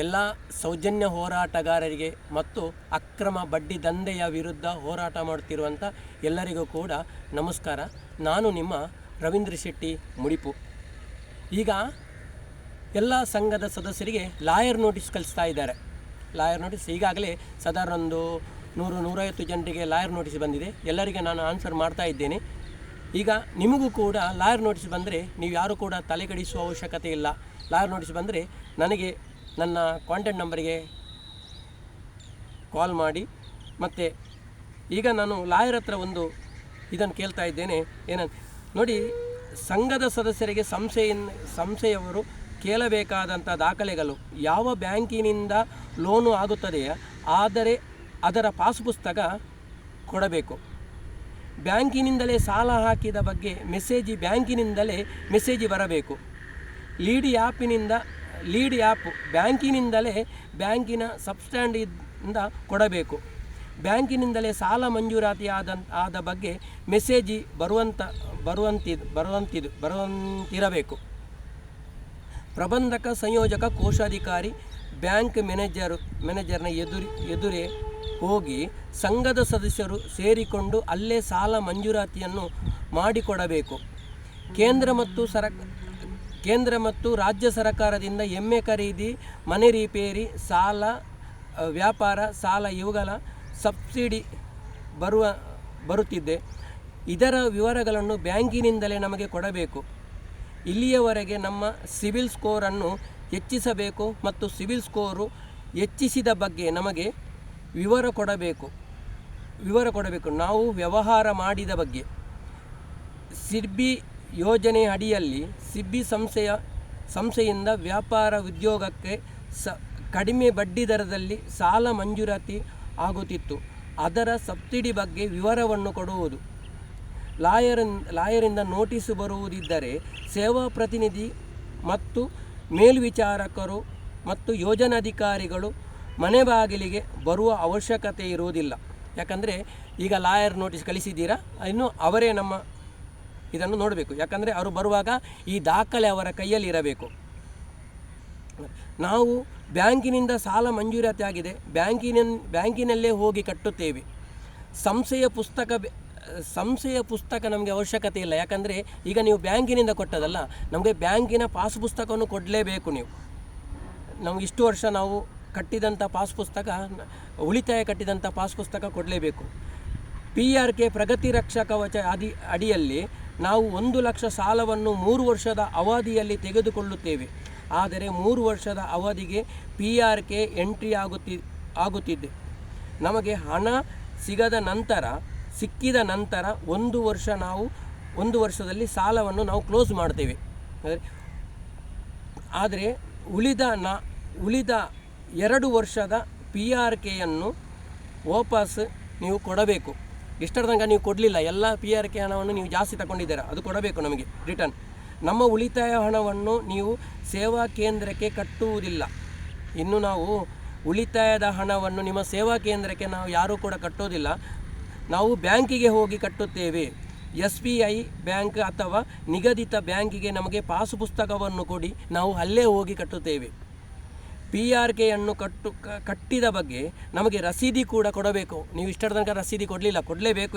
ಎಲ್ಲ ಸೌಜನ್ಯ ಹೋರಾಟಗಾರರಿಗೆ ಮತ್ತು ಅಕ್ರಮ ಬಡ್ಡಿ ದಂಧೆಯ ವಿರುದ್ಧ ಹೋರಾಟ ಮಾಡುತ್ತಿರುವಂಥ ಎಲ್ಲರಿಗೂ ಕೂಡ ನಮಸ್ಕಾರ. ನಾನು ನಿಮ್ಮ ರವೀಂದ್ರ ಶೆಟ್ಟಿ ಮುಡಿಪು. ಈಗ ಎಲ್ಲ ಸಂಘದ ಸದಸ್ಯರಿಗೆ ಲಾಯರ್ ನೋಟಿಸ್ ಕಳಿಸ್ತಾ ಇದ್ದಾರೆ. ಲಾಯರ್ ನೋಟಿಸ್ ಈಗಾಗಲೇ ಸಾಧಾರಣ ಒಂದು 100-150 ಜನರಿಗೆ ಲಾಯರ್ ನೋಟಿಸ್ ಬಂದಿದೆ. ಎಲ್ಲರಿಗೆ ನಾನು ಆನ್ಸರ್ ಮಾಡ್ತಾ ಇದ್ದೇನೆ. ಈಗ ನಿಮಗೂ ಕೂಡ ಲಾಯರ್ ನೋಟಿಸ್ ಬಂದರೆ ನೀವು ಯಾರು ಕೂಡ ತಲೆಕೆಡಿಸುವ ಅವಶ್ಯಕತೆ ಇಲ್ಲ. ಲಾಯರ್ ನೋಟಿಸ್ ಬಂದರೆ ನನಗೆ ನನ್ನ ಕಾಂಟ್ಯಾಕ್ಟ್ ನಂಬರಿಗೆ ಕಾಲ್ ಮಾಡಿ. ಮತ್ತು ಈಗ ನಾನು ಲಾಯರ್ ಹತ್ರ ಒಂದು ಇದನ್ನು ಕೇಳ್ತಾ ಇದ್ದೇನೆ. ಏನಂತ ನೋಡಿ, ಸಂಘದ ಸದಸ್ಯರಿಗೆ ಸಂಸ್ಥೆಯವರು ಕೇಳಬೇಕಾದಂಥ ದಾಖಲೆಗಳು ಯಾವ ಬ್ಯಾಂಕಿನಿಂದ ಲೋನು ಆಗುತ್ತದೆಯೋ ಆದರೆ ಅದರ ಪಾಸ್ ಪುಸ್ತಕ ಕೊಡಬೇಕು. ಬ್ಯಾಂಕಿನಿಂದಲೇ ಸಾಲ ಹಾಕಿದ ಬಗ್ಗೆ ಬ್ಯಾಂಕಿನಿಂದಲೇ ಮೆಸೇಜ್ ಬರಬೇಕು. ಲೀಡ್ ಆ್ಯಪ್ ಬ್ಯಾಂಕಿನಿಂದಲೇ ಬ್ಯಾಂಕಿನ ಸಬ್ಸ್ಟ್ಯಾಂಡಿಂದ ಕೊಡಬೇಕು. ಬ್ಯಾಂಕಿನಿಂದಲೇ ಸಾಲ ಮಂಜೂರಾತಿ ಆದ ಬಗ್ಗೆ ಮೆಸೇಜ್ ಬರುವಂತಿರಬೇಕು. ಪ್ರಬಂಧಕ, ಸಂಯೋಜಕ, ಕೋಶಾಧಿಕಾರಿ, ಬ್ಯಾಂಕ್ ಮ್ಯಾನೇಜರ್ನ ಎದುರೇ ಹೋಗಿ ಸಂಘದ ಸದಸ್ಯರು ಸೇರಿಕೊಂಡು ಅಲ್ಲೇ ಸಾಲ ಮಂಜೂರಾತಿಯನ್ನು ಮಾಡಿಕೊಡಬೇಕು. ಕೇಂದ್ರ ಮತ್ತು ರಾಜ್ಯ ಸರ್ಕಾರದಿಂದ ಎಮ್ಮೆ ಖರೀದಿ, ಮನೆ ರಿಪೇರಿ, ಸಾಲ, ವ್ಯಾಪಾರ ಸಾಲ ಇವುಗಳ ಸಬ್ಸಿಡಿ ಬರುತ್ತಿದೆ. ಇದರ ವಿವರಗಳನ್ನು ಬ್ಯಾಂಕಿನಿಂದಲೇ ನಮಗೆ ಕೊಡಬೇಕು. ಇಲ್ಲಿಯವರೆಗೆ ನಮ್ಮ ಸಿಬಿಲ್ ಸ್ಕೋರನ್ನು ಹೆಚ್ಚಿಸಬೇಕು ಮತ್ತು ಸಿಬಿಲ್ ಸ್ಕೋರು ಹೆಚ್ಚಿಸಿದ ಬಗ್ಗೆ ನಮಗೆ ವಿವರ ಕೊಡಬೇಕು. ನಾವು ವ್ಯವಹಾರ ಮಾಡಿದ ಬಗ್ಗೆ ಸಿಬ್ಬಿ ಯೋಜನೆ ಅಡಿಯಲ್ಲಿ ಸಿಬ್ಬಿ ಸಂಸ್ಥೆಯಿಂದ ವ್ಯಾಪಾರ ಉದ್ಯೋಗಕ್ಕೆ ಕಡಿಮೆ ಬಡ್ಡಿ ದರದಲ್ಲಿ ಸಾಲ ಮಂಜೂರಾತಿ ಆಗುತ್ತಿತ್ತು. ಅದರ ಸಬ್ಸಿಡಿ ಬಗ್ಗೆ ವಿವರವನ್ನು ಕೊಡುವುದು. ಲಾಯರಿಂದ ನೋಟಿಸು ಬರುವುದಿದ್ದರೆ ಸೇವಾ ಪ್ರತಿನಿಧಿ ಮತ್ತು ಮೇಲ್ವಿಚಾರಕರು ಮತ್ತು ಯೋಜನಾಧಿಕಾರಿಗಳು ಮನೆ ಬಾಗಿಲಿಗೆ ಬರುವ ಅವಶ್ಯಕತೆ ಇರುವುದಿಲ್ಲ. ಯಾಕಂದರೆ ಈಗ ಲಾಯರ್ ನೋಟಿಸ್ ಕಳಿಸಿದ್ದೀರಾ, ಇನ್ನು ಅವರೇ ನಮ್ಮ ಇದನ್ನು ನೋಡಬೇಕು. ಯಾಕಂದರೆ ಅವರು ಬರುವಾಗ ಈ ದಾಖಲೆ ಅವರ ಕೈಯಲ್ಲಿ ಇರಬೇಕು. ನಾವು ಬ್ಯಾಂಕಿನಿಂದ ಸಾಲ ಮಂಜೂರಾತಿ ಆಗಿದೆ, ಬ್ಯಾಂಕಿನಲ್ಲೇ ಹೋಗಿ ಕಟ್ಟುತ್ತೇವೆ. ಸಂಸ್ಥೆಯ ಪುಸ್ತಕ ನಮಗೆ ಅವಶ್ಯಕತೆ ಇಲ್ಲ. ಯಾಕಂದರೆ ಈಗ ನೀವು ಬ್ಯಾಂಕಿನಿಂದ ಕೊಟ್ಟದಲ್ಲ, ನಮಗೆ ಬ್ಯಾಂಕಿನ ಪಾಸ್ ಪುಸ್ತಕವನ್ನು ಕೊಡಲೇಬೇಕು. ನಮಗೆ ಇಷ್ಟು ವರ್ಷ ನಾವು ಕಟ್ಟಿದಂಥ ಪಾಸ್ ಪುಸ್ತಕ, ಉಳಿತಾಯ ಕಟ್ಟಿದಂಥ ಪಾಸ್ ಪುಸ್ತಕ ಕೊಡಲೇಬೇಕು. PRK ಪ್ರಗತಿ ರಕ್ಷಾ ಕವಚ ಅಡಿಯಲ್ಲಿ ನಾವು 1 ಲಕ್ಷ ಸಾಲವನ್ನು 3 ವರ್ಷದ ಅವಧಿಯಲ್ಲಿ ತೆಗೆದುಕೊಳ್ಳುತ್ತೇವೆ. ಆದರೆ 3 ವರ್ಷದ ಅವಧಿಗೆ PRK ಎಂಟ್ರಿ ಆಗುತ್ತಿದೆ. ನಮಗೆ ಹಣ ಸಿಕ್ಕಿದ ನಂತರ 1 ವರ್ಷದಲ್ಲಿ ಸಾಲವನ್ನು ನಾವು ಕ್ಲೋಸ್ ಮಾಡ್ತೇವೆ. ಆದರೆ ಉಳಿದ 2 ವರ್ಷದ PRKಯನ್ನು ವಾಪಸ್ ನೀವು ಕೊಡಬೇಕು. ಇಷ್ಟರ ತನಕ ನೀವು ಕೊಡಲಿಲ್ಲ, ಎಲ್ಲ PRK ಹಣವನ್ನು ನೀವು ಜಾಸ್ತಿ ತಗೊಂಡಿದ್ದೀರಾ, ಅದು ಕೊಡಬೇಕು ನಮಗೆ ರಿಟರ್ನ್. ನಮ್ಮ ಉಳಿತಾಯ ಹಣವನ್ನು ನೀವು ಸೇವಾ ಕೇಂದ್ರಕ್ಕೆ ಕಟ್ಟುವುದಿಲ್ಲ. ಇನ್ನು ನಾವು ಉಳಿತಾಯದ ಹಣವನ್ನು ನಿಮ್ಮ ಸೇವಾ ಕೇಂದ್ರಕ್ಕೆ ನಾವು ಯಾರೂ ಕೂಡ ಕಟ್ಟೋದಿಲ್ಲ. ನಾವು ಬ್ಯಾಂಕಿಗೆ ಹೋಗಿ ಕಟ್ಟುತ್ತೇವೆ. SBI ಬ್ಯಾಂಕ್ ಅಥವಾ ನಿಗದಿತ ಬ್ಯಾಂಕಿಗೆ ನಮಗೆ ಪಾಸ್ ಪುಸ್ತಕವನ್ನು ಕೊಡಿ, ನಾವು ಅಲ್ಲೇ ಹೋಗಿ ಕಟ್ಟುತ್ತೇವೆ. PRKಯನ್ನು ಕಟ್ಟಿದ ಬಗ್ಗೆ ನಮಗೆ ರಸೀದಿ ಕೂಡ ಕೊಡಬೇಕು. ನೀವು ಇಷ್ಟರ ತನಕ ರಸೀದಿ ಕೊಡಲೇಬೇಕು.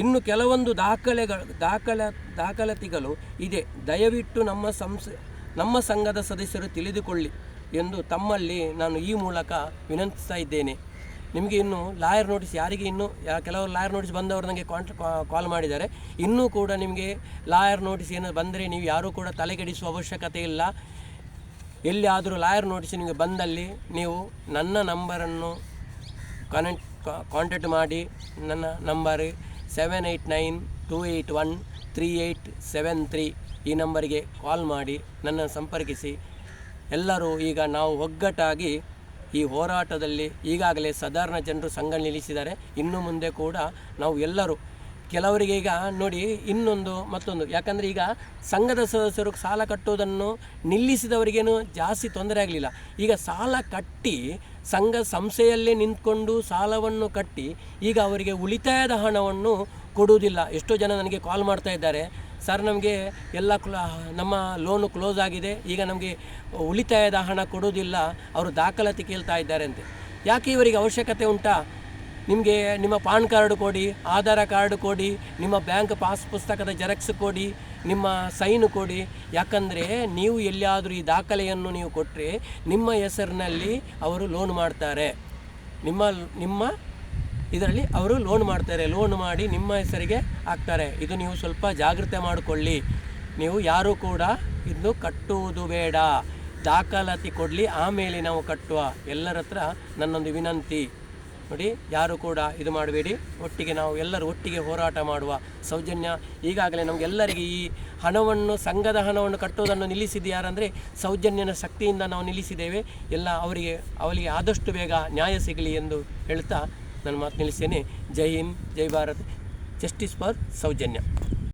ಇನ್ನು ಕೆಲವೊಂದು ದಾಖಲಾತಿಗಳು ಇದೆ. ದಯವಿಟ್ಟು ನಮ್ಮ ಸಂಘದ ಸದಸ್ಯರು ತಿಳಿದುಕೊಳ್ಳಿ ಎಂದು ತಮ್ಮಲ್ಲಿ ನಾನು ಈ ಮೂಲಕ ವಿನಂತಿಸ್ತಾ ಇದ್ದೇನೆ. ನಿಮಗೆ ಇನ್ನು ಲಾಯರ್ ನೋಟಿಸ್ ಕೆಲವರು ಲಾಯರ್ ನೋಟಿಸ್ ಬಂದವರು ನನಗೆ ಕಾಲ್ ಮಾಡಿದ್ದಾರೆ. ಇನ್ನೂ ಕೂಡ ನಿಮಗೆ ಲಾಯರ್ ನೋಟಿಸ್ ಏನಾದ್ರು ಬಂದರೆ ನೀವು ಯಾರೂ ಕೂಡ ತಲೆಕೆಡಿಸುವ ಅವಶ್ಯಕತೆ ಇಲ್ಲ. ಎಲ್ಲಿಯಾದರೂ ಲಾಯರ್ ನೋಟಿಸ್ ನಿಮಗೆ ಬಂದಲ್ಲಿ ನೀವು ನನ್ನ ನಂಬರನ್ನು ಕಾಂಟ್ಯಾಕ್ಟ್ ಮಾಡಿ. ನನ್ನ ನಂಬರ್ 7892813873 ಈ ನಂಬರಿಗೆ ಕಾಲ್ ಮಾಡಿ ನನ್ನನ್ನು ಸಂಪರ್ಕಿಸಿ. ಎಲ್ಲರೂ ಈಗ ನಾವು ಒಗ್ಗಟ್ಟಾಗಿ ಈ ಹೋರಾಟದಲ್ಲಿ ಈಗಾಗಲೇ ಸಾಧಾರಣ ಜನರು ಸಂಘ ನಿಲ್ಲಿಸಿದ್ದಾರೆ. ಇನ್ನು ಮುಂದೆ ಕೂಡ ನಾವು ಎಲ್ಲರೂ, ಕೆಲವರಿಗೆ ಈಗ ನೋಡಿ ಮತ್ತೊಂದು, ಯಾಕಂದರೆ ಈಗ ಸಂಘದ ಸದಸ್ಯರು ಸಾಲ ಕಟ್ಟುವುದನ್ನು ನಿಲ್ಲಿಸಿದವರಿಗೇನು ಜಾಸ್ತಿ ತೊಂದರೆ ಆಗಲಿಲ್ಲ. ಈಗ ಸಾಲ ಕಟ್ಟಿ ಸಂಸ್ಥೆಯಲ್ಲೇ ನಿಂತ್ಕೊಂಡು ಸಾಲವನ್ನು ಕಟ್ಟಿ ಈಗ ಅವರಿಗೆ ಉಳಿತಾಯದ ಹಣವನ್ನು ಕೊಡುವುದಿಲ್ಲ. ಎಷ್ಟೋ ಜನ ನನಗೆ ಕಾಲ್ ಮಾಡ್ತಾ ಇದ್ದಾರೆ, ಸರ್ ನಮಗೆ ಎಲ್ಲ ನಮ್ಮ ಲೋನು ಕ್ಲೋಸ್ ಆಗಿದೆ, ಈಗ ನಮಗೆ ಉಳಿತಾಯದ ಹಣ ಕೊಡೋದಿಲ್ಲ, ಅವರು ದಾಖಲಾತಿ ಕೇಳ್ತಾ ಇದ್ದಾರೆ ಅಂತೆ. ಯಾಕೆ ಇವರಿಗೆ ಅವಶ್ಯಕತೆ ಉಂಟಾ? ನಿಮಗೆ ನಿಮ್ಮ ಪಾನ್ ಕಾರ್ಡ್ ಕೊಡಿ, ಆಧಾರ ಕಾರ್ಡ್ ಕೊಡಿ, ನಿಮ್ಮ ಬ್ಯಾಂಕ್ ಪಾಸ್ ಪುಸ್ತಕದ ಜೆರಾಕ್ಸ್ ಕೊಡಿ, ನಿಮ್ಮ ಸೈನು ಕೊಡಿ. ಯಾಕಂದರೆ ನೀವು ಎಲ್ಲಿಯಾದರೂ ಈ ದಾಖಲೆಯನ್ನು ನೀವು ಕೊಟ್ಟರೆ ನಿಮ್ಮ ಹೆಸರಿನಲ್ಲಿ ಅವರು ಲೋನ್ ಮಾಡ್ತಾರೆ, ನಿಮ್ಮ ಇದರಲ್ಲಿ ಅವರು ಲೋನ್ ಮಾಡ್ತಾರೆ, ಲೋನ್ ಮಾಡಿ ನಿಮ್ಮ ಹೆಸರಿಗೆ ಹಾಕ್ತಾರೆ. ಇದು ನೀವು ಸ್ವಲ್ಪ ಜಾಗ್ರತೆ ಮಾಡಿಕೊಳ್ಳಿ. ನೀವು ಯಾರೂ ಕೂಡ ಇದನ್ನು ಕಟ್ಟುವುದು ಬೇಡ, ದಾಖಲಾತಿ ಕೊಡಲಿ, ಆಮೇಲೆ ನಾವು ಕಟ್ಟುವ. ಎಲ್ಲರ ಹತ್ರ ನನ್ನೊಂದು ವಿನಂತಿ ನೋಡಿ, ಯಾರು ಕೂಡ ಇದು ಮಾಡಬೇಡಿ. ಒಟ್ಟಿಗೆ ನಾವು ಎಲ್ಲರೂ ಒಟ್ಟಿಗೆ ಹೋರಾಟ ಮಾಡುವ. ಸೌಜನ್ಯ ಈಗಾಗಲೇ ನಮಗೆಲ್ಲರಿಗೆ ಈ ಹಣವನ್ನು, ಸಂಘದ ಹಣವನ್ನು ಕಟ್ಟುವುದನ್ನು ನಿಲ್ಲಿಸಿದ್ದು ಸೌಜನ್ಯನ ಶಕ್ತಿಯಿಂದ ನಾವು ನಿಲ್ಲಿಸಿದ್ದೇವೆ. ಎಲ್ಲ ಅವರಿಗೆ ಆದಷ್ಟು ಬೇಗ ನ್ಯಾಯ ಸಿಗಲಿ ಎಂದು ಹೇಳ್ತಾ ನನ್ನ ಮಾತು ನಿಲ್ಲಿಸ್ತೇನೆ. ಜೈ ಹಿಂದ್, ಜೈ ಭಾರತ್, ಜಸ್ಟಿಸ್ ಫಾರ್ ಸೌಜನ್ಯ.